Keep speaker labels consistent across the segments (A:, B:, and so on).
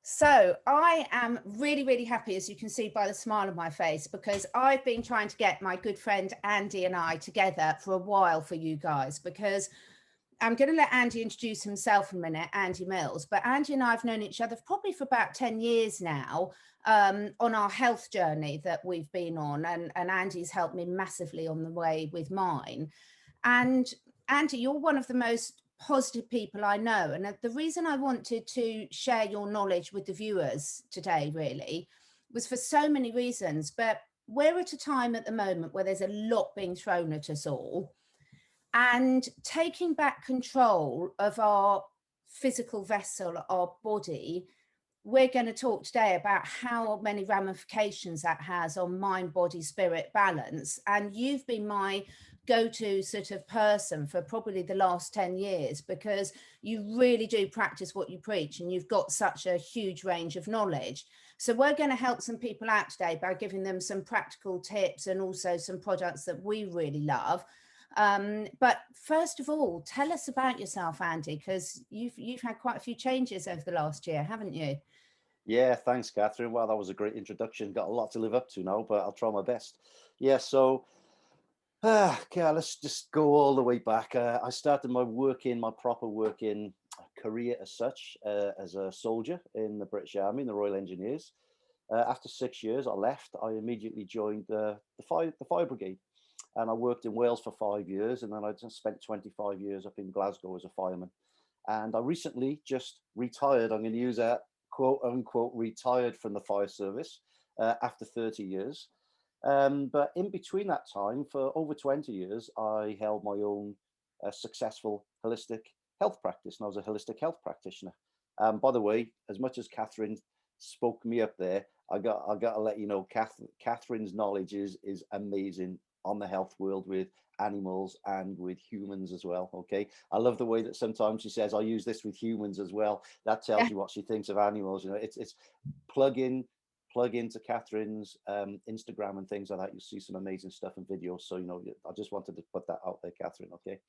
A: So I am really, really happy, as you can see by the smile on my face, because I've been trying to get my good friend Andy and I together for a while for you guys, because I'm going to let Andy introduce himself in a minute, Andy Mills, but Andy and I have known each other probably for about 10 years now, on our health journey that we've been on. And Andy's helped me massively on the way with mine. And Andy, you're one of the most positive people I know. And the reason I wanted to share your knowledge with the viewers today really was for so many reasons. But we're at a time at the moment where there's a lot being thrown at us all. And taking back control of our physical vessel, our body, we're going to talk today about how many ramifications that has on mind, body, spirit balance. And you've been my go-to sort of person for probably the last 10 years, because you really do practice what you preach and you've got such a huge range of knowledge. So we're going to help some people out today by giving them some practical tips and also some products that we really love. But first of all, tell us about yourself, Andy, because you've had quite a few changes over the last year, haven't you?
B: Yeah, thanks, Catherine. Well, that was a great introduction. Got a lot to live up to now, but I'll try my best. Yeah, so okay, let's just go all the way back. I started my proper working career as such, as a soldier in the British Army, in the Royal Engineers. After 6 years, I left. I immediately joined the fire brigade, and I worked in Wales for 5 years, and then I just spent 25 years up in Glasgow as a fireman. And I recently just retired. I'm going to use that quote unquote retired from the fire service after 30 years. But in between that time, for over 20 years, I held my own successful holistic health practice, and I was a holistic health practitioner. By the way, as much as Catherine spoke me up there, I got to let you know, Catherine's knowledge is amazing on the health world with animals and with humans as well. Okay, I love the way that sometimes she says, "I use this with humans as well." That tells you what she thinks of animals. You know, it's plug in plug into Catherine's Instagram and things like that. You'll see some amazing stuff and videos. So, you know, I just wanted to put that out there, Catherine. Okay.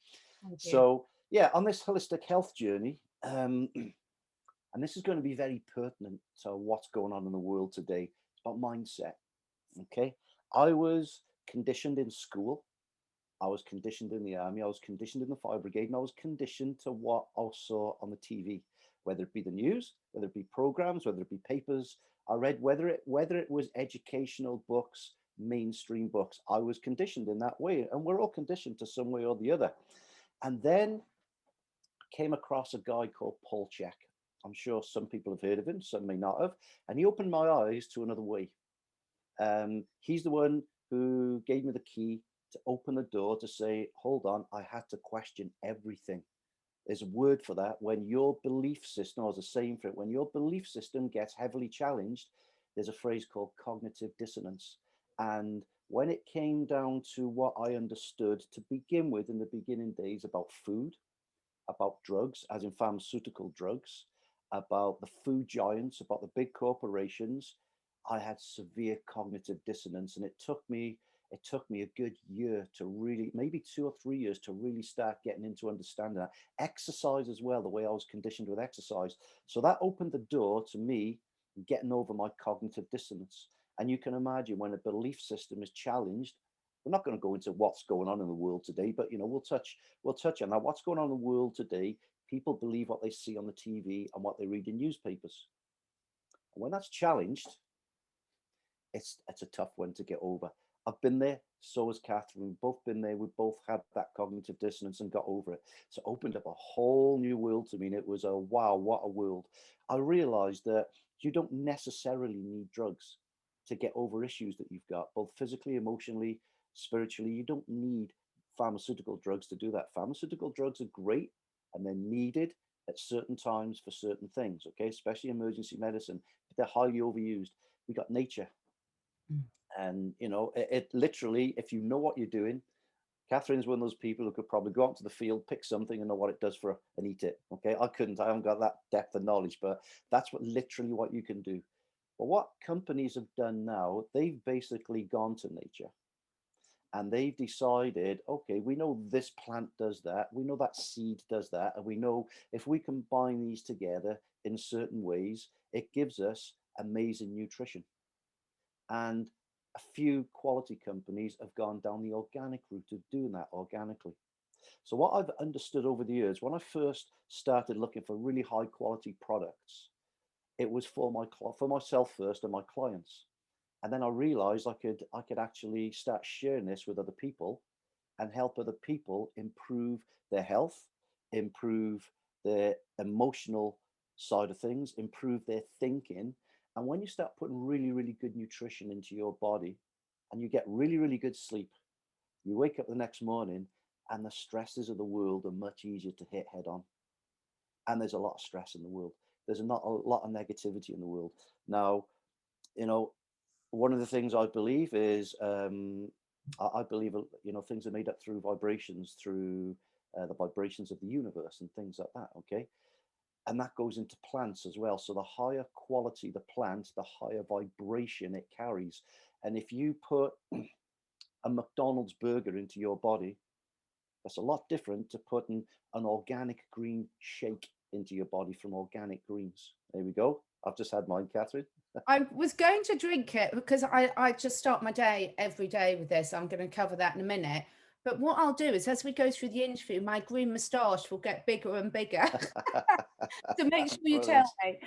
A: Thank you.
B: So, yeah, on this holistic health journey, and this is going to be very pertinent to what's going on in the world today. It's about mindset. Okay. I was conditioned in school. I was conditioned in the army. I was conditioned in the fire brigade, and I was conditioned to what I saw on the TV, whether it be the news, whether it be programs, whether it be papers. I read whether it was educational books, mainstream books. I was conditioned in that way, and we're all conditioned to some way or the other. And then came across a guy called Paul Chek. I'm sure some people have heard of him, some may not have, and he opened my eyes to another way. He's the one who gave me the key to open the door to say, hold on, I had to question everything. There's a word for that. When your belief system, or there's a saying for it, when your belief system gets heavily challenged, there's a phrase called cognitive dissonance. And when it came down to what I understood to begin with in the beginning days about food, about drugs, as in pharmaceutical drugs, about the food giants, about the big corporations, I had severe cognitive dissonance, and it took me a good year to really, maybe 2 or 3 years to really start getting into understanding that. Exercise as well, the way I was conditioned with exercise. So that opened the door to me getting over my cognitive dissonance. And you can imagine when a belief system is challenged, we're not going to go into what's going on in the world today, but you know, we'll touch on that. What's going on in the world today? People believe what they see on the TV and what they read in newspapers. And when that's challenged, it's a tough one to get over. I've been there, so has Catherine. We've both been there. We've both had that cognitive dissonance and got over it. So it opened up a whole new world to me. And it was a wow, what a world. I realized that you don't necessarily need drugs to get over issues that you've got, both physically, emotionally, spiritually. You don't need pharmaceutical drugs to do that. Pharmaceutical drugs are great and they're needed at certain times for certain things, okay, especially emergency medicine, but they're highly overused. We got nature,
A: Mm.
B: and you know, it literally, if you know what you're doing, Catherine's one of those people who could probably go out to the field, pick something, and know what it does for and eat it. Okay, I couldn't. I haven't got that depth of knowledge, but that's what you can do. But what companies have done now, they've basically gone to nature and they've decided, okay, we know this plant does that, we know that seed does that, and we know if we combine these together in certain ways, it gives us amazing nutrition. And a few quality companies have gone down the organic route of doing that organically. So what I've understood over the years, when I first started looking for really high quality products, it was for myself first and my clients. And then I realized I could actually start sharing this with other people and help other people improve their health, improve their emotional side of things, improve their thinking. And when you start putting really, really good nutrition into your body and you get really, really good sleep, you wake up the next morning and the stresses of the world are much easier to hit head on. And there's a lot of stress in the world. There's not a lot of negativity in the world. Now, you know, one of the things I believe is I believe things are made up through vibrations, through the vibrations of the universe and things like that. Okay, and that goes into plants as well. So the higher quality the plant, the higher vibration it carries. And if you put a McDonald's burger into your body, that's a lot different to putting an organic green shake into your body from organic greens. There we go. I've just had mine, Catherine.
A: I was going to drink it because I just start my day every day with this. I'm going to cover that in a minute. But what I'll do is, as we go through the interview, my green moustache will get bigger and bigger. So make sure you tell me.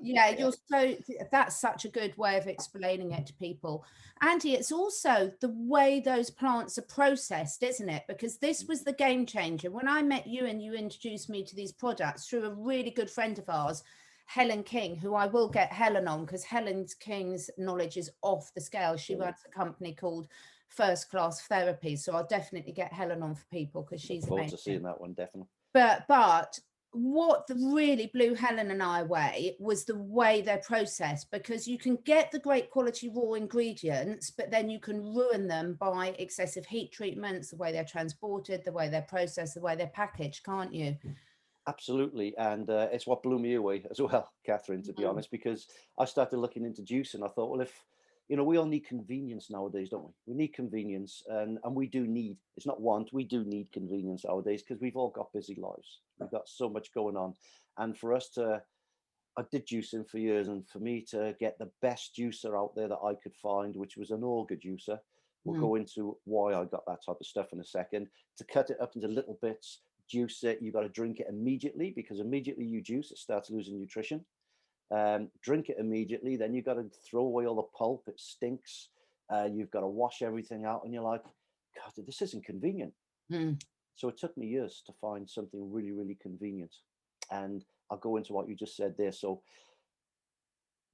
A: Yeah, you're so, that's such a good way of explaining it to people. Andy, it's also the way those plants are processed, isn't it? Because this was the game changer. When I met you and you introduced me to these products through a really good friend of ours, Helen King, who I will get Helen on because Helen King's knowledge is off the scale. She runs a company called First Class Therapy. So I'll definitely get Helen on for people because she's
B: forward
A: amazing.
B: To seeing that one, definitely.
A: But what really blew Helen and I away was the way they're processed, because you can get the great quality raw ingredients, but then you can ruin them by excessive heat treatments, the way they're transported, the way they're processed, the way they're packaged, can't you?
B: Absolutely. And it's what blew me away as well, Catherine, to be honest, because I started looking into juice and I thought, well, if, we all need convenience nowadays, don't we? We need convenience, and we do need, it's not want, we do need convenience nowadays because we've all got busy lives. We've got so much going on. And for us to, I did juicing for years, and for me to get the best juicer out there that I could find, which was an Orga juicer, we'll go into why I got that type of stuff in a second, to cut it up into little bits, juice it, you got to drink it immediately, because immediately you juice, it starts losing nutrition. Drink it immediately, then you've got to throw away all the pulp, it stinks. You've got to wash everything out, and you're like, God, this isn't convenient. So it took me years to find something really, really convenient. And I'll go into what you just said there. So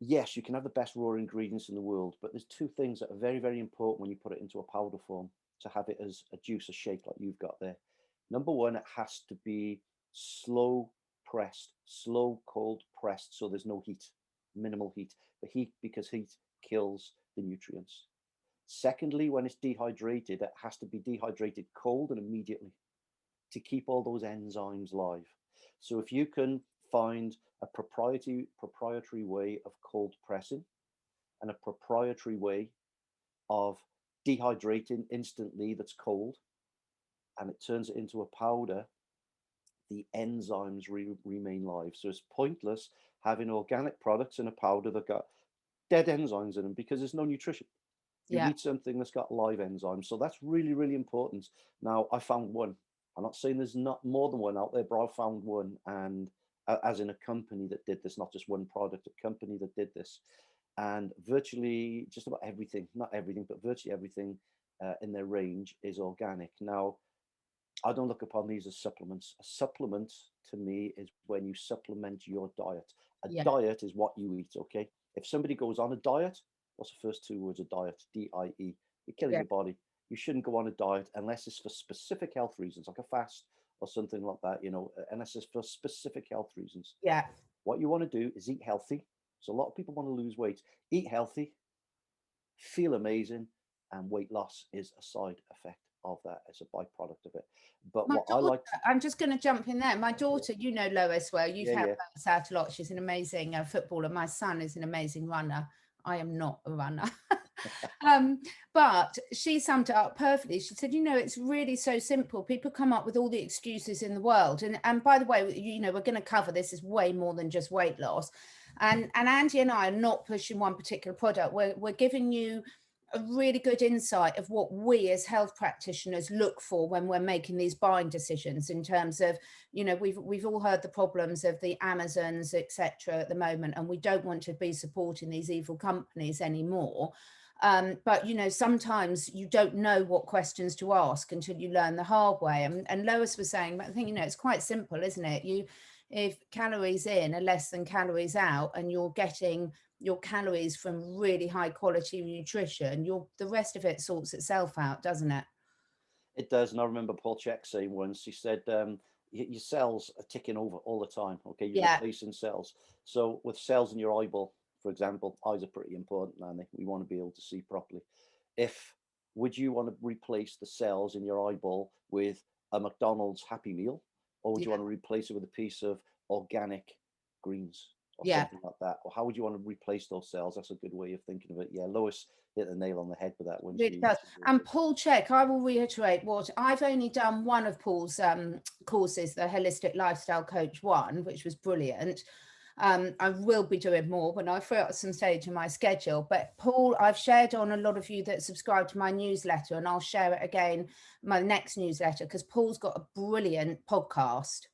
B: yes, you can have the best raw ingredients in the world, but there's two things that are very, very important when you put it into a powder form to have it as a juice, a shake like you've got there. Number one, it has to be slow pressed, slow cold pressed, so there's no heat, minimal heat. The heat, because heat kills the nutrients. Secondly, when it's dehydrated, it has to be dehydrated cold and immediately to keep all those enzymes live. So if you can find a proprietary way of cold pressing and a proprietary way of dehydrating instantly that's cold, and it turns it into a powder, the enzymes remain live. So it's pointless having organic products in a powder that got dead enzymes in them because there's no nutrition. You need something that's got live enzymes. So that's really, really important. Now, I found one. I'm not saying there's not more than one out there, but I found one. And as in a company that did this, not just one product, a company that did this. And virtually just about everything, not everything, but virtually everything in their range is organic. Now, I don't look upon these as supplements. A supplement to me is when you supplement your diet. A diet is what you eat, okay? If somebody goes on a diet, what's the first two words of diet? D-I-E. You're killing your body. You shouldn't go on a diet unless it's for specific health reasons, like a fast or something like that, unless it's for specific health reasons. What you want to do is eat healthy. So a lot of people want to lose weight. Eat healthy, feel amazing, and weight loss is a side effect of that, as a byproduct of it. But what I like
A: I'm just going to jump in there. My daughter, Lois well, you've helped Lois out a lot. She's an amazing footballer. My son is an amazing runner. I am not a runner. But she summed it up perfectly. She said, it's really so simple. People come up with all the excuses in the world. And by the way, we're going to cover this is way more than just weight loss. And Andy and I are not pushing one particular product. We're giving you a really good insight of what we as health practitioners look for when we're making these buying decisions, in terms of, you know, we've all heard the problems of the Amazons, etc. at the moment, and we don't want to be supporting these evil companies anymore. But, you know, sometimes you don't know what questions to ask until you learn the hard way. And Lois was saying, but I think, you know, it's quite simple, isn't it? If calories in are less than calories out, and you're getting your calories from really high quality nutrition, the rest of it sorts itself out, doesn't it?
B: It does. And I remember Paul Chek saying once, he said, your cells are ticking over all the time. Okay, you're
A: Yeah,
B: replacing cells. So with cells in your eyeball, for example, eyes are pretty important, and we want to be able to see properly. Would you want to replace the cells in your eyeball with a McDonald's Happy Meal, or would you
A: yeah,
B: want to replace it with a piece of organic greens or
A: yeah.
B: something like that? Or how would you want to replace those cells? That's a good way of thinking of it. Yeah, Lois hit the nail on the head with that when
A: Really
B: she
A: does. And
B: suggested.
A: Paul Chek, I will reiterate what I've only done one of Paul's courses, the Holistic Lifestyle Coach 1, which was brilliant. I will be doing more when I free up some stage in my schedule. But Paul, I've shared on a lot of you that subscribe to my newsletter, and I'll share it again, my next newsletter, because Paul's got a brilliant podcast.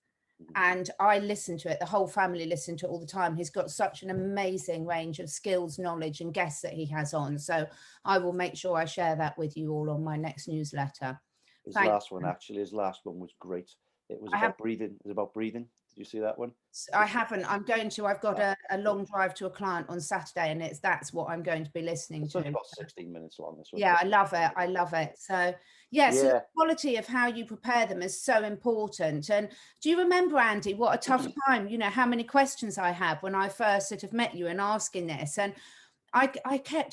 A: And I listen to it. The whole family listen to it all the time. He's got such an amazing range of skills, knowledge, and guests that he has on. So I will make sure I share that with you all on my next newsletter.
B: His
A: Thank
B: last one, actually, his last one was great. It was
A: I have
B: about breathing. It was about breathing. Did you see that one?
A: I haven't. I'm going to. I've got
B: Ah,
A: a long drive to a client on Saturday, and that's what I'm going to be listening
B: it's
A: to.
B: only about 16 minutes long. This one.
A: Yeah, I love it. I love it. So yeah, so the
B: Yeah.
A: quality of how you prepare them is so important. And do you remember, Andy, what a tough time, you know, how many questions I had when I first sort of met you and asking this? And I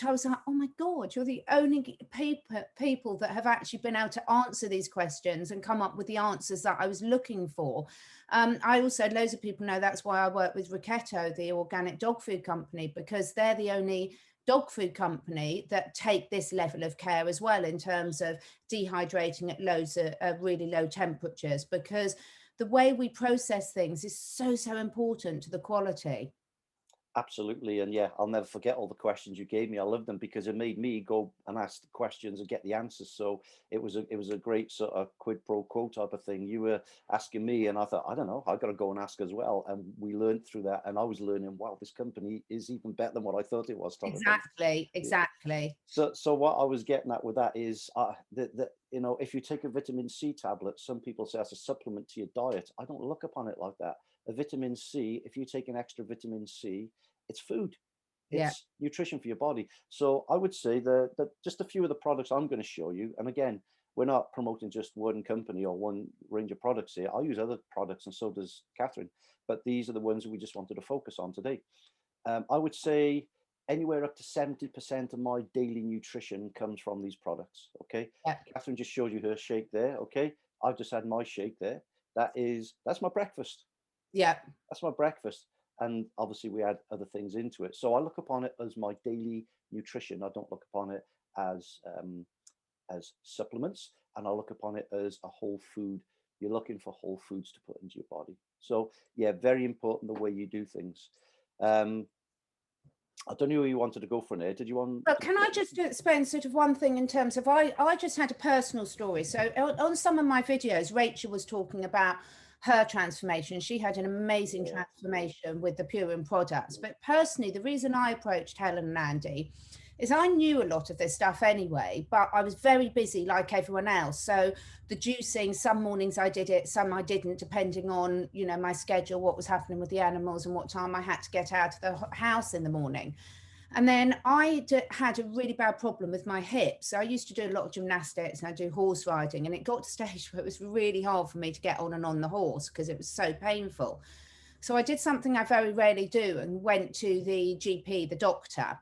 A: was like, oh my God, you're the only people that have actually been able to answer these questions and come up with the answers that I was looking for. I also, loads of people know that's why I work with Ricchetto, the organic dog food company, because they're the only dog food company that take this level of care as well, in terms of dehydrating at lows of really low temperatures, because the way we process things is so important to the quality.
B: Absolutely. And yeah, I'll never forget all the questions you gave me. I loved them because it made me go and ask the questions and get the answers. So it was a great sort of quid pro quo type of thing. You were asking me, and I thought, I don't know, I got to go and ask as well. And we learned through that. And I was learning, wow, this company is even better than what I thought it was, type of thing.
A: Exactly.
B: So what I was getting at with that is that if you take a vitamin C tablet, some people say that's a supplement to your diet. I don't look upon it like that. A vitamin C, if you take an extra vitamin C, it's food.
A: Yeah.
B: It's nutrition for your body. So I would say that just a few of the products I'm going to show you, and again, we're not promoting just one company or one range of products here. I use other products, and so does Catherine. But these are the ones we just wanted to focus on today. I would say anywhere up to 70% of my daily nutrition comes from these products. Okay.
A: Yeah.
B: Catherine just showed you her shake there. Okay. I've just had my shake there. That's my breakfast.
A: Yeah.
B: That's my breakfast. And obviously we add other things into it. So I look upon it as my daily nutrition. I don't look upon it as supplements, and I look upon it as a whole food. You're looking for whole foods to put into your body. So yeah, very important the way you do things. I don't know where you wanted to go from there. Did you want?
A: But can I just explain sort of one thing in terms of, I just had a personal story. So on some of my videos, Rachel was talking about her transformation. She had an amazing transformation with the Purium products. But personally, the reason I approached Helen and Andy is I knew a lot of this stuff anyway, but I was very busy like everyone else. So the juicing, some mornings I did it, some I didn't, depending on, you know, my schedule, what was happening with the animals and what time I had to get out of the house in the morning. And then I had a really bad problem with my hips. So I used to do a lot of gymnastics and I do horse riding, and it got to a stage where it was really hard for me to get on and on the horse because it was so painful. So I did something I very rarely do and went to the GP, the doctor.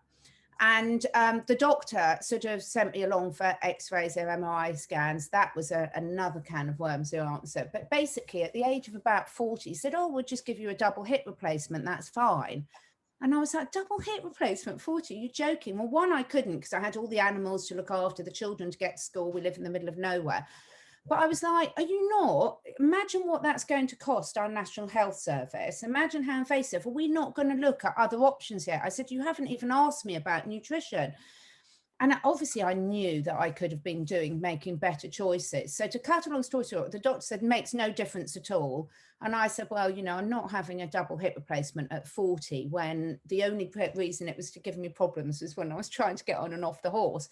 A: And the doctor sort of sent me along for x-rays or MRI scans. That was another can of worms, the answer. But basically, at the age of about 40, he said, oh, we'll just give you a double hip replacement. That's fine. And I was like, double hip replacement, 40? You're joking. Well, one, I couldn't because I had all the animals to look after, the children to get to school. We live in the middle of nowhere. But I was like, are you not? Imagine what that's going to cost our National Health Service. Imagine how invasive. Are we not going to look at other options yet? I said, you haven't even asked me about nutrition. And obviously I knew that I could have been making better choices. So to cut a long story short, the doctor said, makes no difference at all. And I said, well, you know, I'm not having a double hip replacement at 40 when the only reason it was to give me problems was when I was trying to get on and off the horse.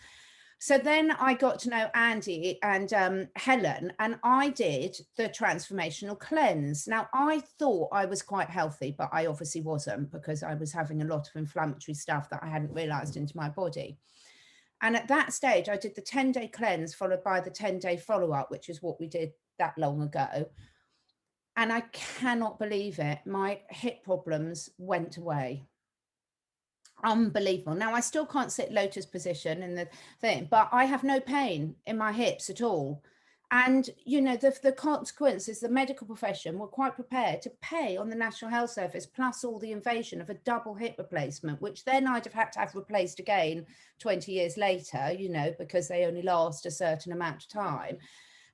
A: So then I got to know Andy and Helen, and I did the transformational cleanse. Now, I thought I was quite healthy, but I obviously wasn't, because I was having a lot of inflammatory stuff that I hadn't realized into my body. And at that stage, I did the 10-day cleanse followed by the 10-day follow-up, which is what we did that long ago. And I cannot believe it. My hip problems went away. Unbelievable. Now, I still can't sit lotus position in the thing, but I have no pain in my hips at all. And, you know, the consequence is the medical profession were quite prepared to pay on the National Health Service, plus all the invasion of a double hip replacement, which then I'd have had to have replaced again 20 years later, you know, because they only last a certain amount of time.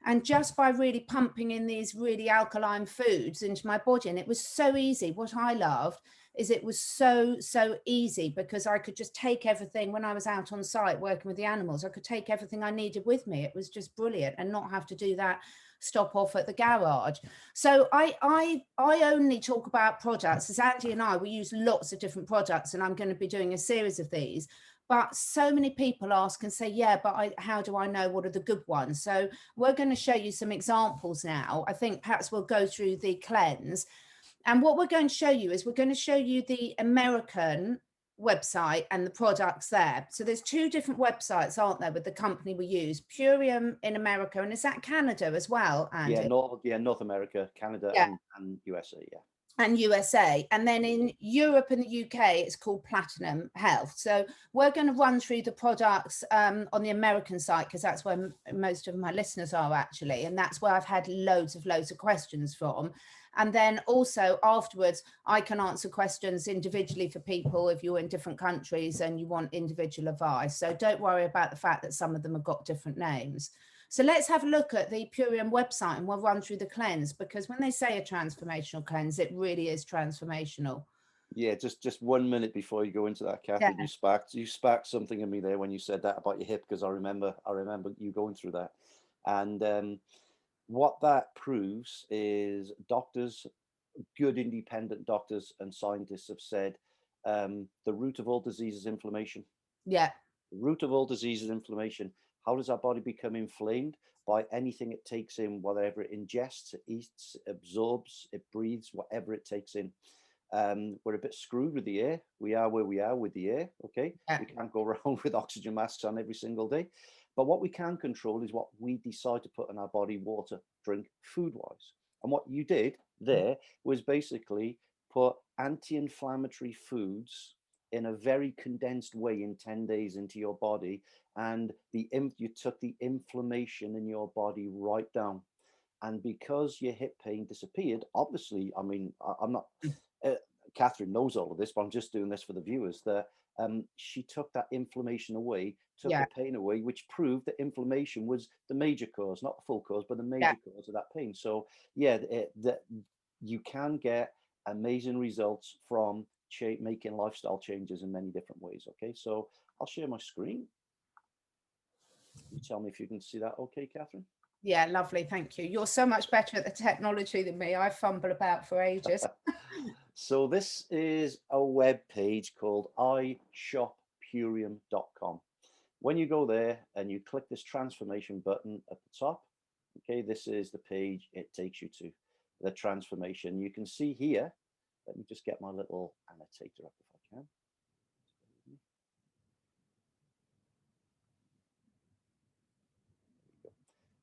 A: And just by really pumping in these really alkaline foods into my body. And it was so easy. What I loved is it was so easy, because I could just take everything when I was out on site working with the animals. I could take everything I needed with me. It was just brilliant, and not have to do that stop off at the garage. So I only talk about products, as Andy and we use lots of different products, and I'm going to be doing a series of these. But so many people ask and say, yeah, but how do I know what are the good ones? So we're going to show you some examples now. I think perhaps we'll go through the cleanse. And what we're going to show you is we're going to show you the American website and the products there. So there's two different websites, aren't there, with the company we use? Purium in America, and is that Canada as well, Andy?
B: North America, Canada, and USA, yeah.
A: And USA. And then in Europe and the UK, it's called Platinum Health. So we're going to run through the products on the American site, because that's where most of my listeners are actually. And that's where I've had loads of questions from. And then also afterwards, I can answer questions individually for people if you're in different countries and you want individual advice. So don't worry about the fact that some of them have got different names. So let's have a look at the Purium website, and we'll run through the cleanse, because when they say a transformational cleanse, it really is transformational.
B: Yeah, just 1 minute before you go into that, Catherine, you sparked something in me there when you said that about your hip, because I remember you going through that. And what that proves is doctors, good independent doctors and scientists have said the root of all disease is inflammation.
A: Yeah.
B: The root of all disease is inflammation. How does our body become inflamed? By anything it takes in, whatever it ingests, it eats, absorbs, it breathes, whatever it takes in. We're a bit screwed with the air. We are where we are with the air, okay? Yeah. We can't go around with oxygen masks on every single day. But what we can control is what we decide to put in our body, water, drink, food-wise. And what you did there was basically put anti-inflammatory foods in a very condensed way in 10 days into your body, and you took the inflammation in your body right down. And because your hip pain disappeared, obviously, I mean, I'm not, Catherine knows all of this, but I'm just doing this for the viewers, that she took that inflammation away, took the pain away, which proved that inflammation was the major cause, not the full cause, but the major cause of that pain. So yeah, that you can get amazing results from making lifestyle changes in many different ways. Okay, so I'll share my screen. You tell me if you can see that okay, Catherine?
A: Yeah, lovely, thank you. You're so much better at the technology than me. I fumble about for ages.
B: So this is a web page called ishop.purium.com. When you go there and you click this transformation button at the top, okay, this is the page it takes you to, the transformation. You can see here, let me just get my little annotator up if I can.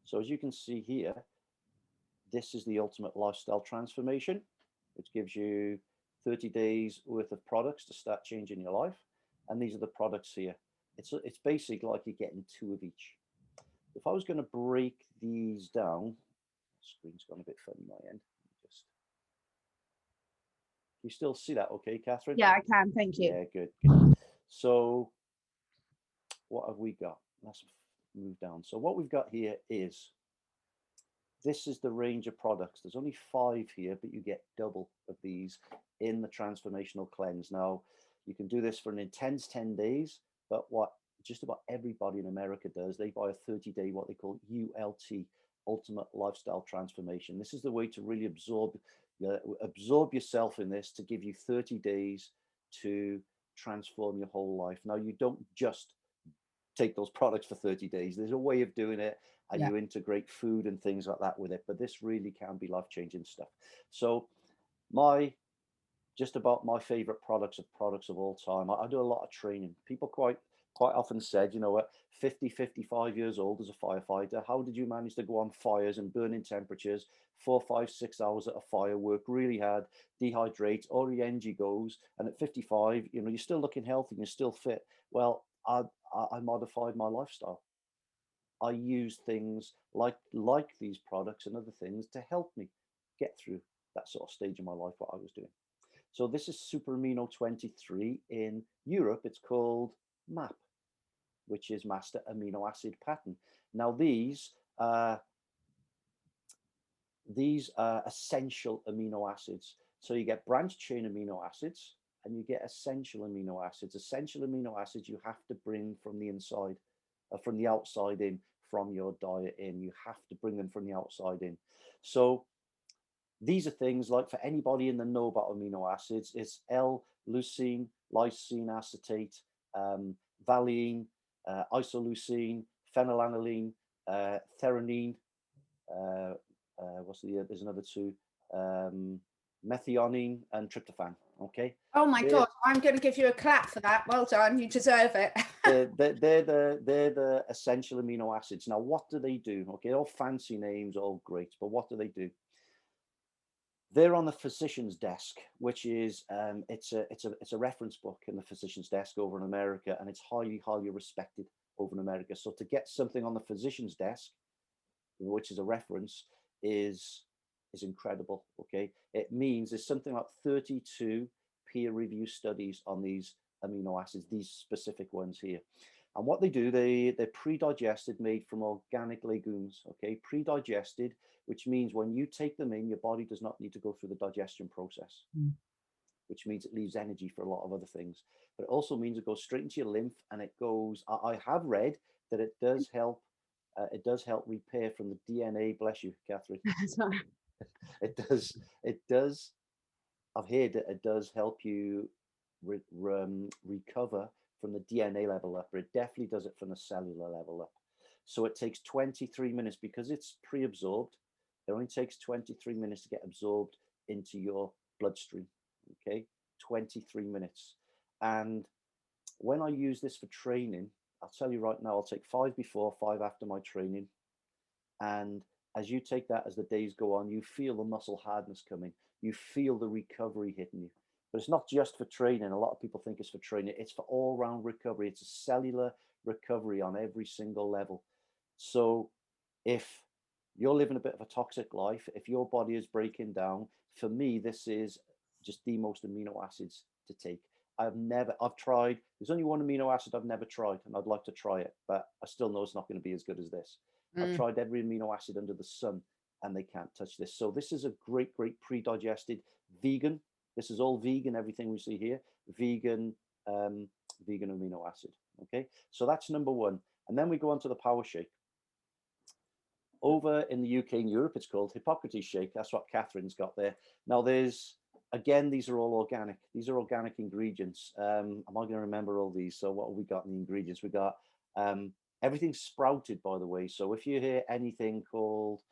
B: So as you can see here, this is the ultimate lifestyle transformation, which gives you 30 days worth of products to start changing your life. And these are the products here. It's basically like you're getting 2 of each. If I was going to break these down, the screen's gone a bit funny my end. You still see that okay, Catherine?
A: Yeah, I can, thank you.
B: Yeah, good. So what have we got? Let's move down. So what we've got here is this is the range of products. There's only 5 here, but you get double of these in the transformational cleanse. Now, you can do this for an intense 10 days, but what just about everybody in America does, they buy a 30-day, what they call ULT, Ultimate Lifestyle Transformation. This is the way to really absorb yourself in this, to give you 30 days to transform your whole life. Now, you don't just take those products for 30 days. There's a way of doing it, and you integrate food and things like that with it. But this really can be life-changing stuff. So just about my favorite products of all time. I do a lot of training. People quite often said, you know, at 50, 55 years old as a firefighter, how did you manage to go on fires and burning temperatures, 4, 5, 6 hours at a fire, work really hard, dehydrate, all your energy goes, and at 55, you know, you're still looking healthy and you're still fit. Well, I modified my lifestyle. I use things like these products and other things to help me get through that sort of stage in my life, what I was doing. So this is Super Amino 23. In Europe, it's called MAP, which is Master Amino Acid Pattern. Now these are essential amino acids. So you get branched chain amino acids and you get essential amino acids. Essential amino acids you have to bring from the inside, from the outside in, from your diet in. You have to bring them from the outside in. So these are things like, for anybody in the know about amino acids, it's L-leucine, lysine acetate, valine, isoleucine, phenylalanine, threonine, there's another two, methionine and tryptophan. Okay.
A: Oh my God, I'm going to give you a clap for that. Well done. You deserve it.
B: they're the essential amino acids. Now, what do they do? Okay, all fancy names, all great, but what do they do? They're on the physician's desk, which is it's a reference book in the physician's desk over in America, and it's highly respected over in America. So to get something on the physician's desk, which is a reference, is incredible. Okay, it means there's something like 32 peer review studies on these amino acids, these specific ones here. And what they do, they're pre-digested, made from organic legumes. Okay, pre-digested, which means when you take them in, your body does not need to go through the digestion process, which means it leaves energy for a lot of other things. But it also means it goes straight into your lymph, and it goes. I have read that it does help. It does help repair from the DNA. Bless you, Catherine. It does. It does. I've heard that it does help you recover from the DNA level up, but it definitely does it from the cellular level up. So it takes 23 minutes because it's pre-absorbed. It only takes 23 minutes to get absorbed into your bloodstream. Okay, 23 minutes. And when I use this for training, I'll tell you right now, I'll take 5 before, 5 after my training. And as you take that, as the days go on, you feel the muscle hardness coming. You feel the recovery hitting you. But it's not just for training. A lot of people think it's for training. It's for all-round recovery. It's a cellular recovery on every single level. So if you're living a bit of a toxic life, if your body is breaking down, for me, this is just the most amino acids to take. I've tried, there's only one amino acid I've never tried, and I'd like to try it, but I still know it's not going to be as good as this. I've tried every amino acid under the sun, and they can't touch this. So this is a great pre-digested vegan. This is all vegan, everything we see here, vegan amino acid. Okay, so that's number one. And then we go on to the power shake. Over in the UK and Europe, it's called Hippocrates shake. That's what Catherine's got there. Now again, these are all organic. These are organic ingredients. Am I going to remember all these? So what have we got in the ingredients? We got everything's sprouted, by the way. So if you hear anything called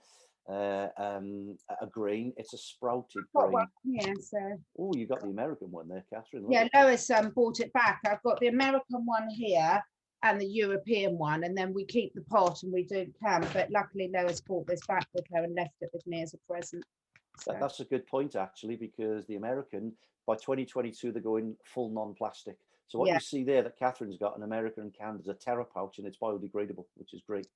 B: a grain, it's a sprouted grain.
A: Yeah, so.
B: Oh, you got the American one there, Catherine.
A: Yeah, Lois bought it back. I've got the American one here and the European one, and then we keep the pot and we do can. But luckily, Lois bought this back with her and left it with me as a present. So.
B: That's a good point, actually, because the American, by 2022, they're going full non-plastic. So what you see there that Catherine's got an American can is a Terra pouch, and it's biodegradable, which is great.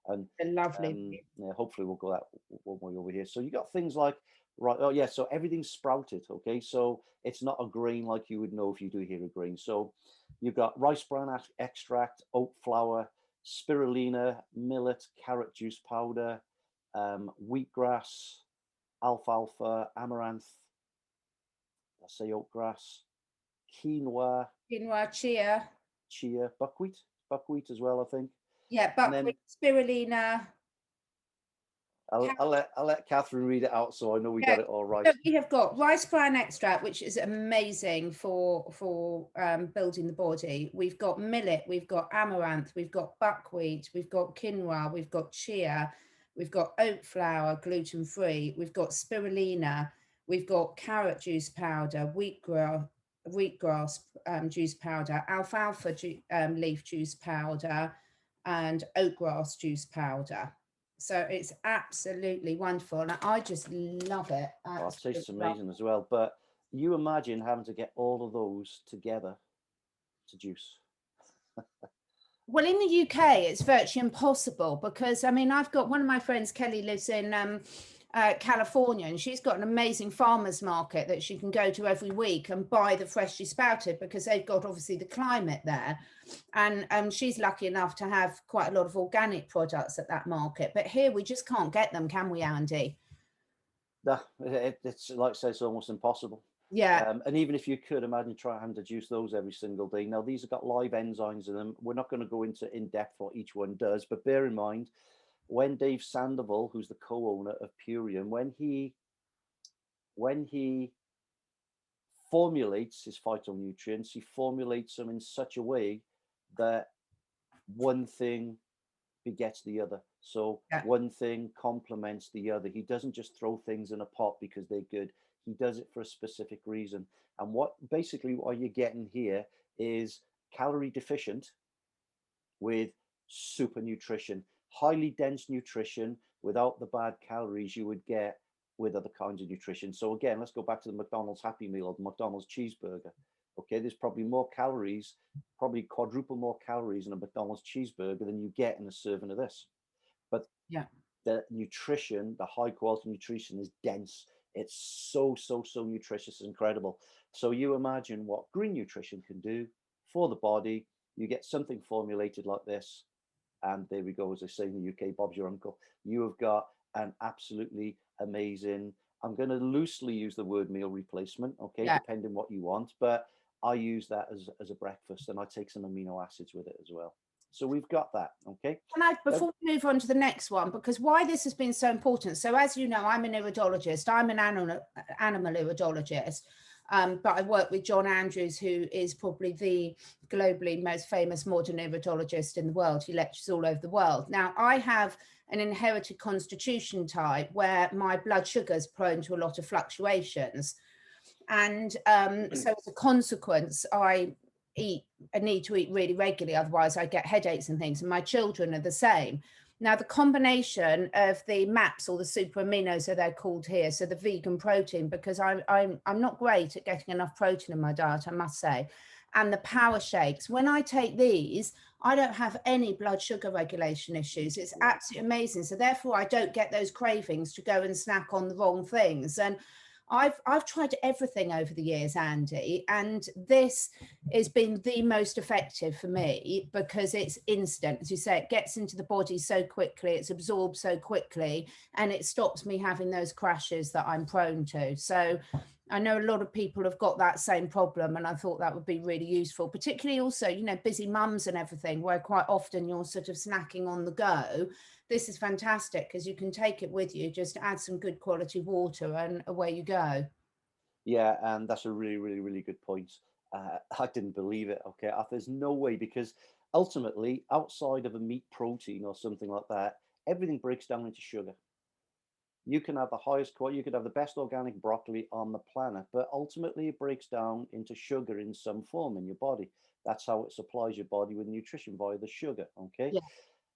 B: And
A: lovely.
B: Yeah, hopefully we'll go that one way over here. So you got things like, right, oh yeah, so everything's sprouted, okay? So it's not a grain like you would know if you do hear a grain. So you've got rice bran extract, oat flour, spirulina, millet, carrot juice powder, wheatgrass, alfalfa, amaranth, let's say oatgrass, quinoa,
A: Quinoa, chia.
B: chia, buckwheat as well, I think.
A: Yeah,
B: And then
A: buckwheat, spirulina.
B: I'll let Catherine read it out so I know we
A: Yeah,
B: got it all right.
A: so we have got rice bran extract, which is amazing for building the body. We've got millet, we've got amaranth, we've got buckwheat, we've got quinoa, we've got chia, we've got oat flour, gluten free, we've got spirulina, we've got carrot juice powder, wheatgrass juice powder, alfalfa leaf juice powder, and oatgrass juice powder. So it's absolutely wonderful, and I just love it.
B: Oh, it tastes
A: Absolutely love
B: amazing as well. But you imagine having to get all of those together to juice.
A: Well, in the UK, it's virtually impossible because, I mean, I've got one of my friends, Kelly, lives in California, and she's got an amazing farmers market that she can go to every week and buy the freshly sprouted because they've got obviously the climate there. And she's lucky enough to have quite a lot of organic products at that market. But here we just can't get them, can we, Andy?
B: No, it's like I say, it's almost impossible.
A: Yeah.
B: And even if you could imagine trying to juice those every single day. Now, these have got live enzymes in them. We're not going to go into in depth what each one does, but bear in mind, when Dave Sandoval, who's the co-owner of Purium, when he formulates his phytonutrients, he formulates them in such a way that one thing begets the other. So
A: Yeah.
B: one thing complements the other. He doesn't just throw things in a pot because they're good. He does it for a specific reason. And what you're getting here is calorie deficient with super nutrition, highly dense nutrition without the bad calories you would get with other kinds of nutrition. So again, let's go back to the McDonald's Happy Meal or the McDonald's cheeseburger. Okay, there's probably more calories, probably quadruple more calories in a McDonald's cheeseburger than you get in a serving of this. But
A: Yeah.
B: the nutrition, the high quality nutrition is dense. It's so nutritious, incredible. So you imagine what green nutrition can do for the body. You get something formulated like this, and there we go, as they say in the UK, Bob's your uncle. You have got an absolutely amazing, I'm going to loosely use the word meal replacement, okay,
A: Yeah.
B: depending what you want, but I use that as a breakfast, and I take some amino acids with it as well. So we've got that, okay?
A: Before we move on to the next one, because why this has been so important. So as you know, I'm an iridologist. I'm an animal iridologist, but I work with John Andrews, who is probably the globally most famous modern iridologist in the world. He lectures all over the world. Now, I have an inherited constitution type where my blood sugar is prone to a lot of fluctuations. And so as a consequence, I need to eat really regularly, otherwise I get headaches and things, and my children are the same. Now, the combination of the MAPs, or the super aminos, so they're called here, so the vegan protein, because I'm not great at getting enough protein in my diet, I must say, and the power shakes. When I take these, I don't have any blood sugar regulation issues. It's absolutely amazing. So therefore, I don't get those cravings to go and snack on the wrong things. And I've tried everything over the years, Andy, and this has been the most effective for me because it's instant. As you say, it gets into the body so quickly, it's absorbed so quickly, and it stops me having those crashes that I'm prone to. So I know a lot of people have got that same problem, and I thought that would be really useful, particularly also, you know, busy mums and everything, where quite often you're sort of snacking on the go. This is fantastic because you can take it with you, just add some good quality water and away you go.
B: Yeah, and that's a really good point. I didn't believe it. Okay, there's no way, because ultimately, outside of a meat protein or something like that, everything breaks down into sugar. You can have the highest quality, you could have the best organic broccoli on the planet, but ultimately it breaks down into sugar in some form in your body. That's how it supplies your body with nutrition, via the sugar. Okay.
A: Yeah.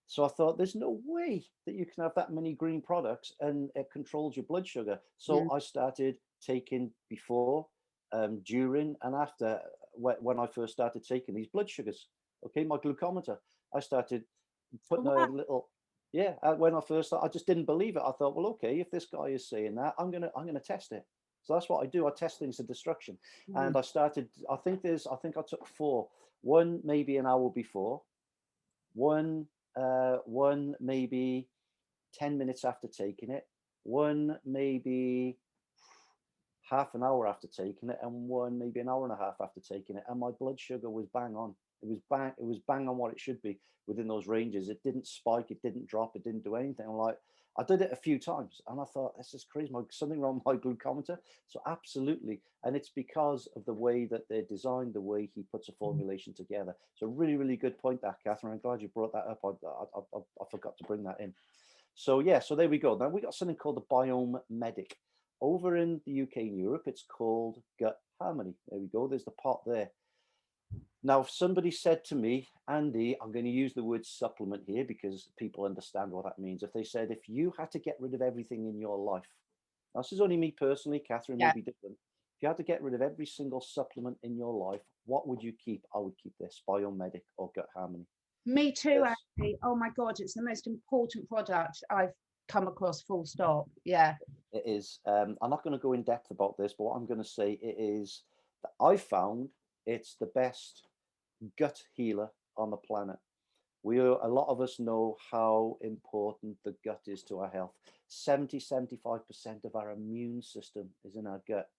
B: So I thought, there's no way that you can have that many green products and it controls your blood sugar. So
A: Mm.
B: I started taking before, during, and after, when I first started taking these blood sugars. Okay, my glucometer. I started putting a
A: Wow.
B: little. Yeah, when I first started, I just didn't believe it. I thought, well, okay, if this guy is saying that, I'm gonna test it. So that's what I do. I test things to destruction.
A: Mm.
B: And I started. I think I took four. One maybe an hour before. One maybe 10 minutes after taking it, one maybe half an hour after taking it, and one maybe an hour and a half after taking it, and my blood sugar was bang on. It was bang on what it should be within those ranges. It didn't spike, it didn't drop, it didn't do anything. I'm like, I did it a few times and I thought, this is crazy. Something wrong with my glucometer. So absolutely. And it's because of the way that they're designed, the way he puts a formulation together. So really, really good point that, Catherine. I'm glad you brought that up. I forgot to bring that in. So yeah, so there we go. Now we got something called the Biome Medic. Over in the UK and Europe, it's called Gut Harmony. There we go. There's the pot there. Now, if somebody said to me, Andy, I'm going to use the word supplement here because people understand what that means. If they said, if you had to get rid of everything in your life, now this is only me personally, Catherine may be different. If you had to get rid of every single supplement in your life, what would you keep? I would keep this, Biome Medic or Gut Harmony.
A: Me too, Andy. Oh my God, it's the most important product I've come across, full stop. Yeah.
B: It is. I'm not going to go in depth about this, but what I'm going to say it is that I found it's the best gut healer on the planet. A lot of us know how important the gut is to our health. 75% of our immune system is in our gut.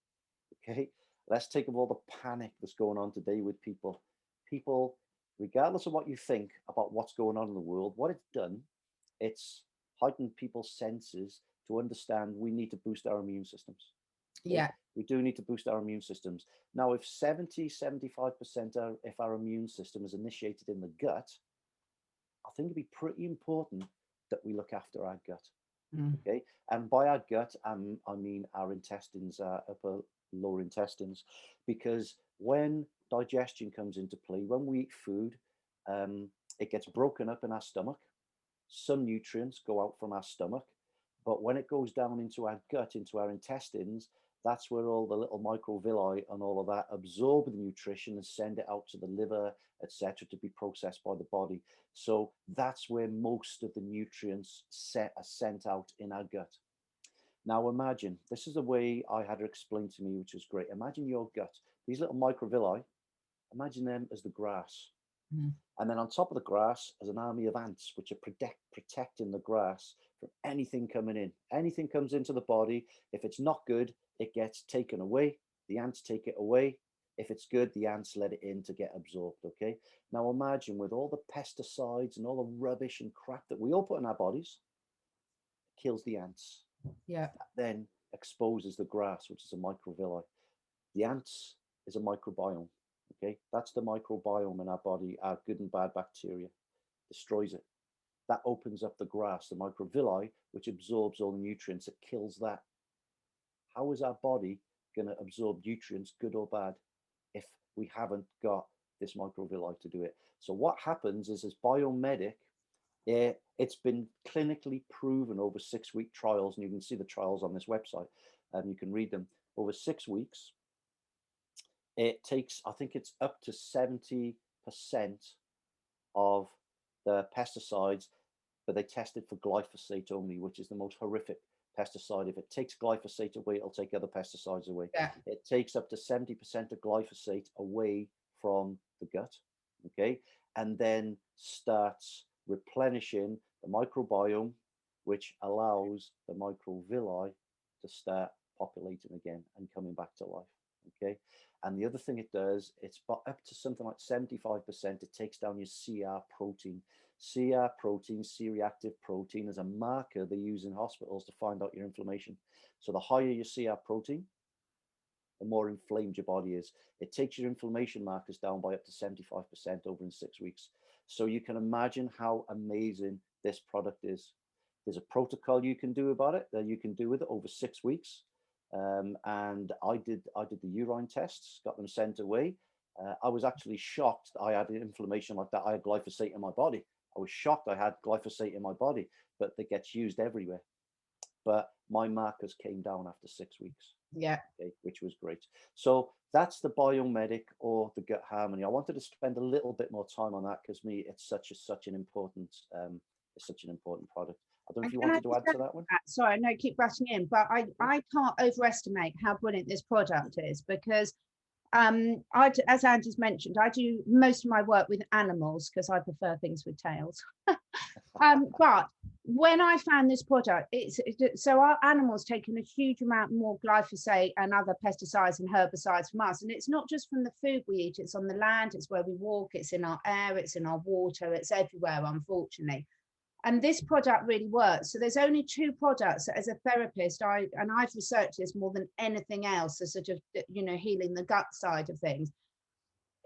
B: Okay, let's take of all the panic that's going on today with people. People, regardless of what you think about what's going on in the world, what it's done, it's heightened people's senses to understand we need to boost our immune systems. Okay?
A: Yeah.
B: We do need to boost our immune systems. Now, if 75% if our immune system is initiated in the gut, I think it'd be pretty important that we look after our gut. Okay, and by our gut, I mean our intestines, our upper, lower intestines, because when digestion comes into play, when we eat food, it gets broken up in our stomach. Some nutrients go out from our stomach, but when it goes down into our gut, into our intestines, that's where all the little microvilli and all of that absorb the nutrition and send it out to the liver, etc., to be processed by the body. So that's where most of the nutrients are sent out in our gut. Now imagine, this is the way I had it explained to me, which is great. Imagine your gut, these little microvilli, imagine them as the grass. And then on top of the grass is an army of ants, which are protecting the grass from anything coming in. Anything comes into the body. If it's not good, it gets taken away. The ants take it away. If it's good, the ants let it in to get absorbed. Okay. Now imagine with all the pesticides and all the rubbish and crap that we all put in our bodies, it kills the ants.
A: Yeah.
B: That then exposes the grass, which is a microvilli. The ants is a microbiome. Okay, that's the microbiome in our body, our good and bad bacteria, destroys it. That opens up the grass, the microvilli, which absorbs all the nutrients. It kills that. How is our body going to absorb nutrients, good or bad, if we haven't got this microvilli to do it? So what happens is, as Biome Medic, it's been clinically proven over 6-week trials, and you can see the trials on this website, and you can read them. Over 6 weeks, it takes, I think it's up to 70% of the pesticides, but they tested for glyphosate only, which is the most horrific pesticide. If it takes glyphosate away, it'll take other pesticides away.
A: Yeah.
B: It takes up to 70% of glyphosate away from the gut, okay, and then starts replenishing the microbiome, which allows the microvilli to start populating again and coming back to life, okay. And the other thing it does, it's up to something like 75%, it takes down your CR protein. CR protein, C-reactive protein, is a marker they use in hospitals to find out your inflammation. So the higher your CR protein, the more inflamed your body is. It takes your inflammation markers down by up to 75% over in 6 weeks. So you can imagine how amazing this product is. There's a protocol you can do about it, that you can do with it over 6 weeks. And I did the urine tests, got them sent away. I was actually shocked that I had inflammation like that. I had glyphosate in my body. I was shocked I had glyphosate in my body, but it gets used everywhere. But my markers came down after 6 weeks.
A: Yeah.
B: Okay, which was great. So that's the Biome Medic or the Gut Harmony. I wanted to spend a little bit more time on that because me, it's such an important product. I don't know if you wanted to add to that one.
A: Sorry, I know, keep rushing in, but I can't overestimate how brilliant this product is, because as Andy's mentioned, I do most of my work with animals because I prefer things with tails. But when I found this product, so our animals taking a huge amount more glyphosate and other pesticides and herbicides from us. And it's not just from the food we eat, it's on the land, it's where we walk, it's in our air, it's in our water, it's everywhere, unfortunately. And this product really works. So there's only 2 products that, as a therapist, I've researched this more than anything else, as sort of, healing the gut side of things,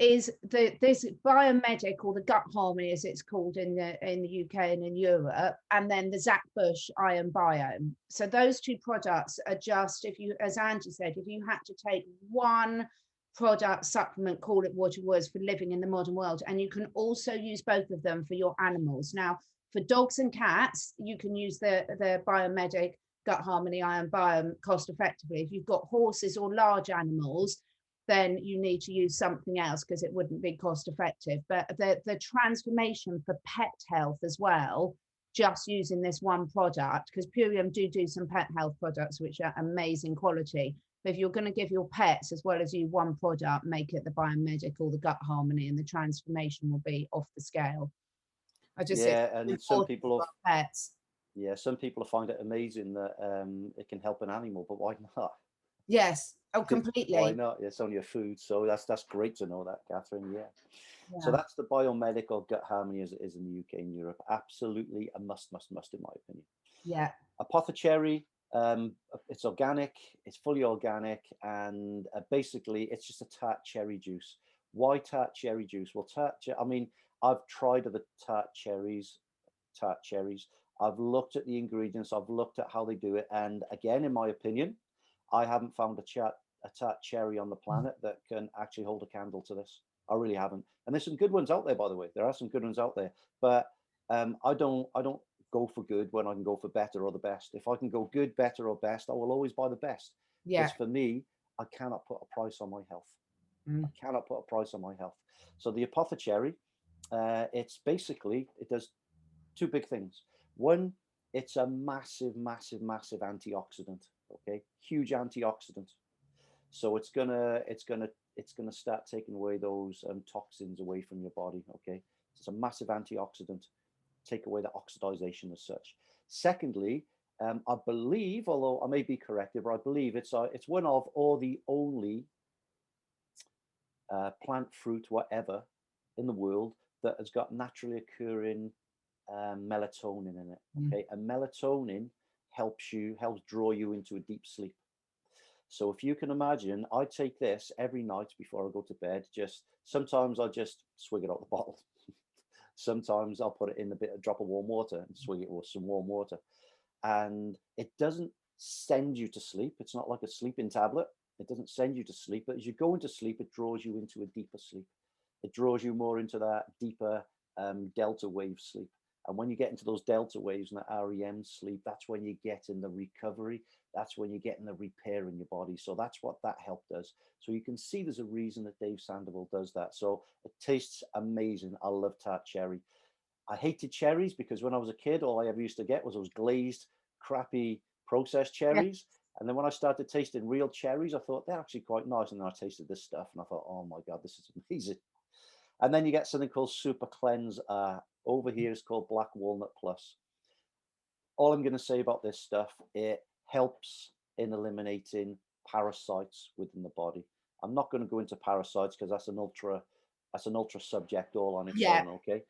A: is this Biomedic, or the Gut Harmony as it's called in the UK and in Europe, and then the Zach Bush Iron Biome. So those 2 products are just, if you, as Angie said, if you had to take one product, supplement, call it what it was, for living in the modern world, and you can also use both of them for your animals. Now, for dogs and cats, you can use the Biomedic Gut Harmony Iron Biome cost effectively. If you've got horses or large animals, then you need to use something else because it wouldn't be cost effective. But the transformation for pet health as well, just using this one product, because Purium do some pet health products which are amazing quality. But if you're going to give your pets as well as you one product, make it the Biomedic or the Gut Harmony, and the transformation will be off the scale. I just
B: Yeah, and some people
A: have pets.
B: Yeah, some people find it amazing that it can help an animal, but why not?
A: Yes. Oh, completely.
B: Why not? It's only a food. So that's great to know that, Catherine. Yeah. So that's the Biomedic or Gut Harmony as it is in the UK and Europe. Absolutely a must in my opinion.
A: Yeah.
B: Apothecary, it's organic, it's fully organic, and basically it's just a tart cherry juice. Why tart cherry juice? Well, I mean, I've tried the tart cherries. I've looked at the ingredients, I've looked at how they do it, and again, in my opinion, I haven't found a tart cherry on the planet that can actually hold a candle to this. I really haven't. And there's some good ones out there, by the way. There are some good ones out there, but I don't go for good when I can go for better or the best. If I can go good, better, or best, I will always buy the best.
A: Yeah.
B: Because for me, I cannot put a price on my health. I cannot put a price on my health. So the Apothecary, it's basically, it does 2 big things. One, it's a massive antioxidant. Okay, huge antioxidant. So it's gonna start taking away those toxins away from your body. Okay, so it's a massive antioxidant, take away the oxidization as such. Secondly, I believe, although I may be corrected, but I believe it's one of, or the only plant, fruit, whatever in the world that has got naturally occurring melatonin in it. Okay, and melatonin helps draw you into a deep sleep. So if you can imagine, I take this every night before I go to bed. Sometimes I just swig it out the bottle. Sometimes I'll put it in a drop of warm water and swig it with some warm water. And it doesn't send you to sleep. It's not like a sleeping tablet. It doesn't send you to sleep, but as you go into sleep, it draws you into a deeper sleep. It draws you more into that deeper delta wave sleep. And when you get into those delta waves and the REM sleep, that's when you get in the recovery. That's when you get in the repair in your body. So that's what that help does. So you can see there's a reason that Dave Sandoval does that. So it tastes amazing. I love tart cherry. I hated cherries because when I was a kid, all I ever used to get was those glazed, crappy processed cherries. Yeah. And then when I started tasting real cherries, I thought they're actually quite nice. And then I tasted this stuff and I thought, oh my God, this is amazing. And then you get something called Super Cleanse. Over here is called Black Walnut Plus. All I'm going to say about this stuff, it helps in eliminating parasites within the body. I'm not going to go into parasites because that's an ultra subject all on its own. Okay.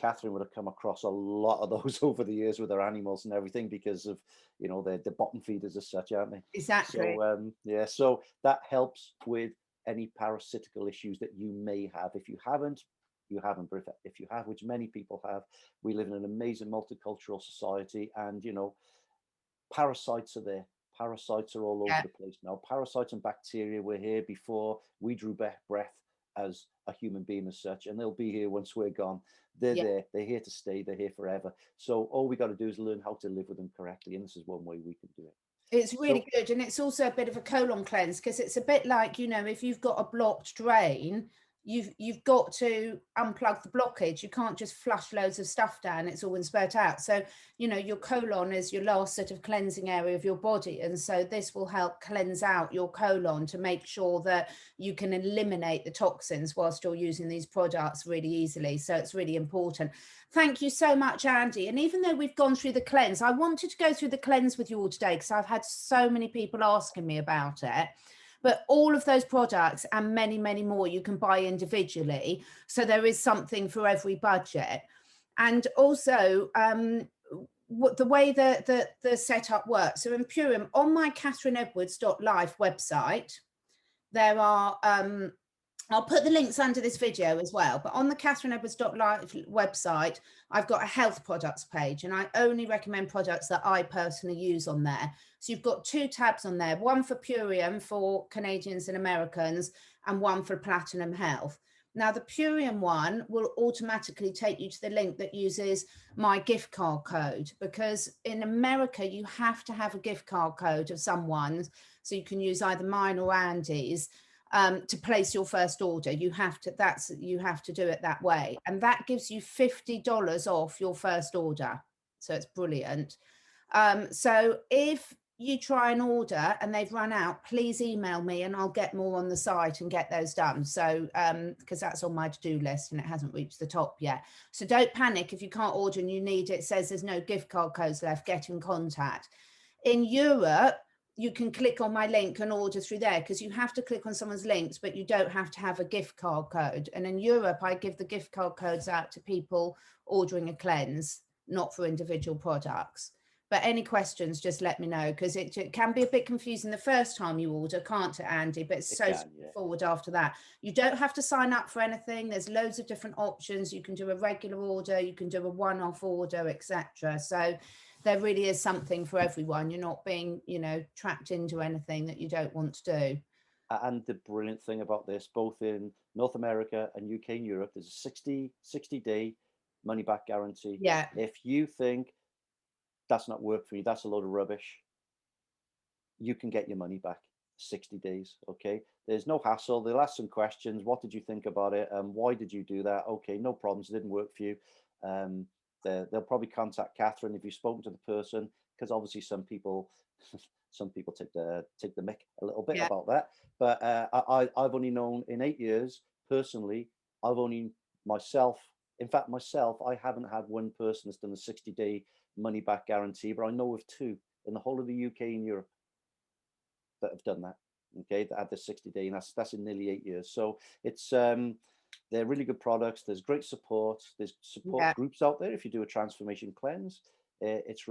B: Catherine would have come across a lot of those over the years with her animals and everything because of, the bottom feeders as such, aren't they?
A: Exactly.
B: So, so that helps with any parasitical issues that you may have. If you haven't, you haven't. But if you have, which many people have, we live in an amazing multicultural society, and parasites are there. Parasites are all over the place now. Parasites and bacteria were here before we drew breath as a human being as such, and they'll be here once we're gone. They're there. They're here to stay. They're here forever. So all we got to do is learn how to live with them correctly, and this is one way we can do it.
A: It's really good. And it's also a bit of a colon cleanse because it's a bit like, if you've got a blocked drain, you've got to unplug the blockage. You can't just flush loads of stuff down, it's all going to spurt out. So, you know, your colon is your last sort of cleansing area of your body, and so this will help cleanse out your colon to make sure that you can eliminate the toxins whilst you're using these products really easily. So it's really important. Thank you so much, Andy. And even though we've gone through the cleanse, I wanted to go through the cleanse with you all today because I've had so many people asking me about it. But all of those products and many, many more you can buy individually. So there is something for every budget. And also, the way that the setup works. So in Purium, on my catherineedwards.life website, there are, I'll put the links under this video as well, but on the catherineedwards.life website, I've got a health products page, and I only recommend products that I personally use on there. So you've got 2 tabs on there, one for Purium for Canadians and Americans, and one for Platinum Health. Now, the Purium one will automatically take you to the link that uses my gift card code, because in America, you have to have a gift card code of someone's, so you can use either mine or Andy's to place your first order. You have to do it that way. And that gives you $50 off your first order. So it's brilliant. So if you try and order and they've run out, please email me and I'll get more on the site and get those done. So because that's on my to-do list and it hasn't reached the top yet. So don't panic if you can't order and you need it. It says there's no gift card codes left, get in contact. In Europe, you can click on my link and order through there, because you have to click on someone's links, but you don't have to have a gift card code. And in Europe, I give the gift card codes out to people ordering a cleanse, not for individual products. But any questions, just let me know, because it can be a bit confusing the first time you order, can't it, Andy? But it's so straightforward after that. You don't have to sign up for anything. There's loads of different options. You can do a regular order, you can do a one-off order, etc. So there really is something for everyone. You're not being, you know, trapped into anything that you don't want to do.
B: And the brilliant thing about this, both in North America and UK and Europe, there's a 60-day money back guarantee.
A: Yeah.
B: If you think that's not work for you, that's a load of rubbish, you can get your money back 60 days. Okay, there's no hassle. They'll ask some questions. What did you think about it? Why did you do that? Okay, no problems, it didn't work for you. They'll probably contact Catherine if you've spoken to the person, because obviously some people take the mick a little bit about that. But I've only known in 8 years personally, I've only myself, I haven't had one person that's done a 60-day money back guarantee, but I know of 2 in the whole of the UK and Europe that have done that. Okay, that had the 60-day, and that's in nearly 8 years. So it's they're really good products. There's great support. There's support groups out there if you do a transformation cleanse. It's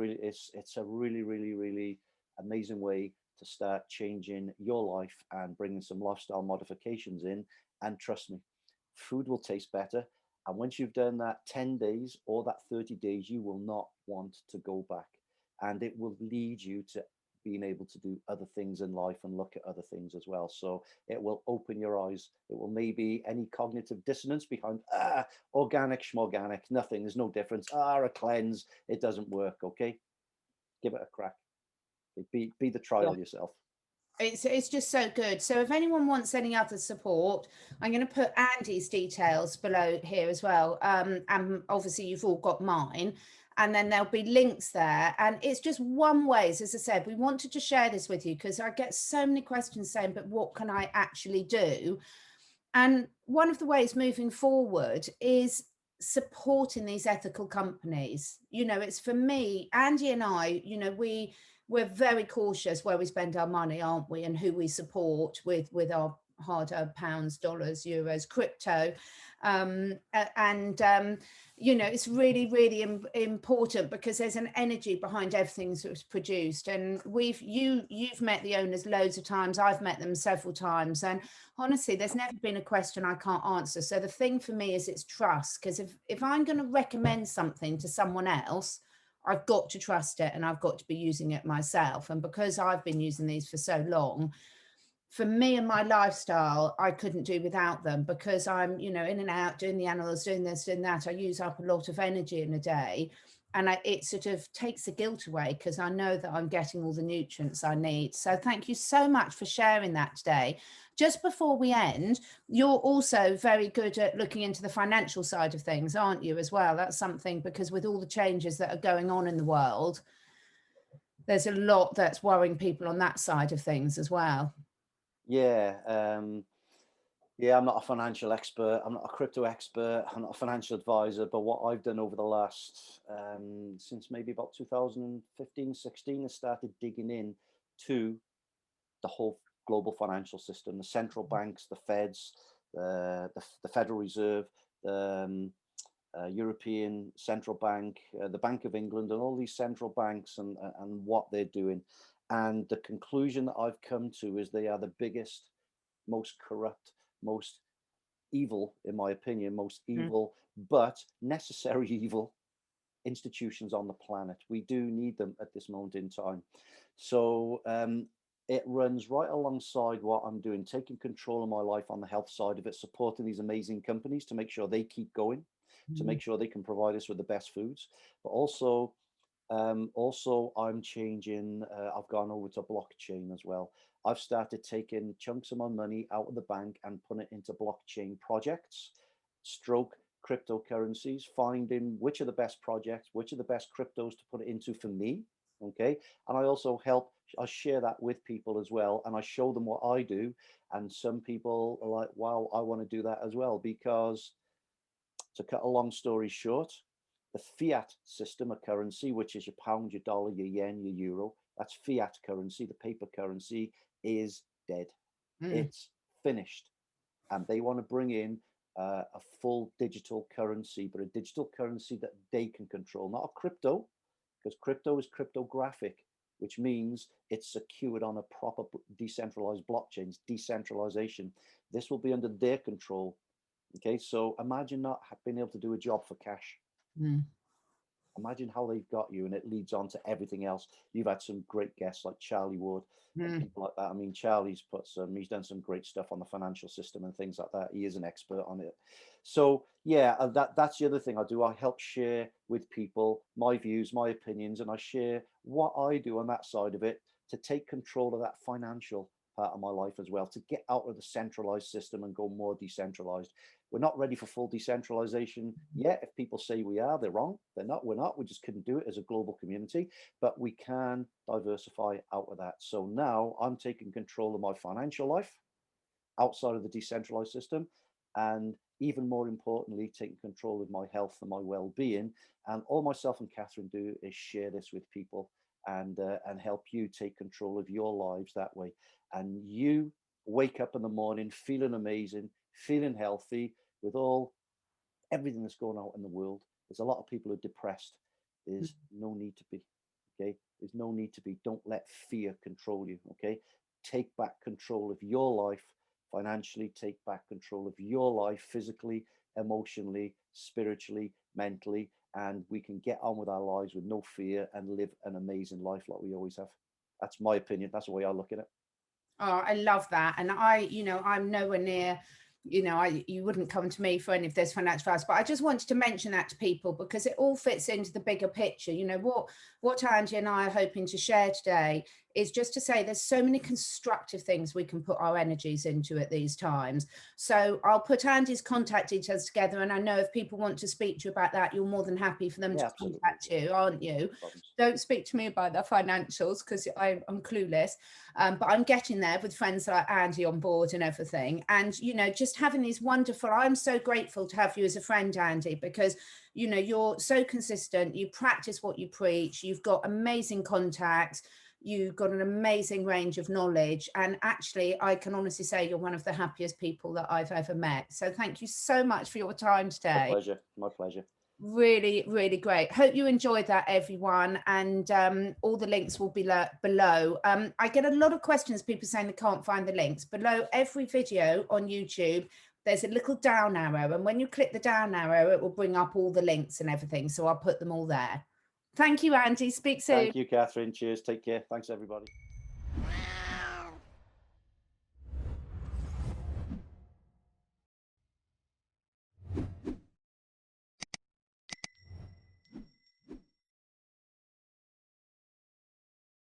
B: a really amazing way to start changing your life and bringing some lifestyle modifications in. And trust me, food will taste better. And once you've done that 10 days or that 30 days, you will not want to go back. And it will lead you to being able to do other things in life and look at other things as well. So it will open your eyes. It will maybe any cognitive dissonance behind organic, schmorganic, nothing, there's no difference. A cleanse, it doesn't work. Okay, give it a crack. Be the trial yourself.
A: It's just so good. So if anyone wants any other support, I'm going to put Andy's details below here as well. And obviously you've all got mine, and then there'll be links there. And it's just one way, as I said, we wanted to share this with you because I get so many questions saying, but what can I actually do? And one of the ways moving forward is supporting these ethical companies. You know, it's for me, Andy and I, you know, we're very cautious where we spend our money, aren't we? And who we support with our hard-earned pounds, dollars, euros, crypto. You know, it's really important because there's an energy behind everything that's produced. And you've met the owners loads of times. I've met them several times. And honestly, there's never been a question I can't answer. So the thing for me is it's trust, because if I'm going to recommend something to someone else, I've got to trust it and I've got to be using it myself. And because I've been using these for so long, for me and my lifestyle, I couldn't do without them, because I'm, you know, in and out, doing the animals, doing this, doing that. I use up a lot of energy in a day. And it sort of takes the guilt away because I know that I'm getting all the nutrients I need. So thank you so much for sharing that today. Just before we end, you're also very good at looking into the financial side of things, aren't you, as well? That's something, because with all the changes that are going on in the world, there's a lot that's worrying people on that side of things as well.
B: Yeah. Yeah, I'm not a financial expert. I'm not a crypto expert. I'm not a financial advisor. But what I've done over the last, since maybe about 2015, 16, I started digging in to the whole global financial system, the central banks, the Feds, the Federal Reserve, the European Central Bank, the Bank of England, and all these central banks, and what they're doing. And the conclusion that I've come to is they are the biggest, most corrupt, most evil, in my opinion, most evil, but necessary evil institutions on the planet. We do need them at this moment in time. So it runs right alongside what I'm doing, taking control of my life on the health side of it, supporting these amazing companies to make sure they keep going, to make sure they can provide us with the best foods, but also I'm changing. I've gone over to blockchain as well. I've started taking chunks of my money out of the bank and putting it into blockchain projects, stroke cryptocurrencies, finding which are the best projects, which are the best cryptos to put it into for me. Okay. And I also I share that with people as well. And I show them what I do. And some people are like, wow, I want to do that as well. Because to cut a long story short, the fiat system of currency, which is your pound, your dollar, your yen, your euro, that's fiat currency. The paper currency is dead. It's finished. And they want to bring in a full digital currency, but a digital currency that they can control, not a crypto, because crypto is cryptographic, which means it's secured on a proper decentralized blockchains, decentralization. This will be under their control. Okay, so imagine not being able to do a job for cash. Imagine how they've got you, and it leads on to everything else. You've had some great guests like Charlie Wood and people like that. I mean, Charlie's he's done some great stuff on the financial system and things like that. He is an expert on it. So yeah, that's the other thing I do. I help share with people my views, my opinions, and I share what I do on that side of it to take control of that financial part of my life as well, to get out of the centralized system and go more decentralized. We're not ready for full decentralization yet. If people say we are, they're wrong. They're not. We're not. We just couldn't do it as a global community, but we can diversify out of that. So now I'm taking control of my financial life outside of the decentralized system, and even more importantly, taking control of my health and my well-being. And all myself and Catherine do is share this with people and help you take control of your lives that way. And you wake up in the morning feeling amazing, feeling healthy, with everything that's going on in the world. There's a lot of people who are depressed. There's no need to be. Okay, there's no need to be. Don't let fear control you. Okay, take back control of your life financially. Take back control of your life physically, emotionally, spiritually, mentally, and we can get on with our lives with no fear and live an amazing life like we always have. That's my opinion. That's the way I look at it.
A: Oh, I love that. And I'm nowhere near, you wouldn't come to me for any of this financial advice, but I just wanted to mention that to people because it all fits into the bigger picture. What Angie and I are hoping to share today is just to say there's so many constructive things we can put our energies into at these times. So I'll put Andy's contact details together. And I know if people want to speak to you about that, you're more than happy for them to contact you, aren't you? Don't speak to me about the financials because I'm clueless. But I'm getting there with friends like Andy on board and everything. And, just having these wonderful, I'm so grateful to have you as a friend, Andy, because, you're so consistent. You practice what you preach. You've got amazing contacts. You've got an amazing range of knowledge. And actually, I can honestly say you're one of the happiest people that I've ever met. So thank you so much for your time today.
B: My pleasure. My pleasure.
A: Really, really great. Hope you enjoyed that, everyone. And all the links will be below. I get a lot of questions, people saying they can't find the links. Below every video on YouTube, there's a little down arrow. And when you click the down arrow, it will bring up all the links and everything. So I'll put them all there. Thank you, Andy. Speak soon.
B: Thank you, Catherine. Cheers. Take care. Thanks, everybody.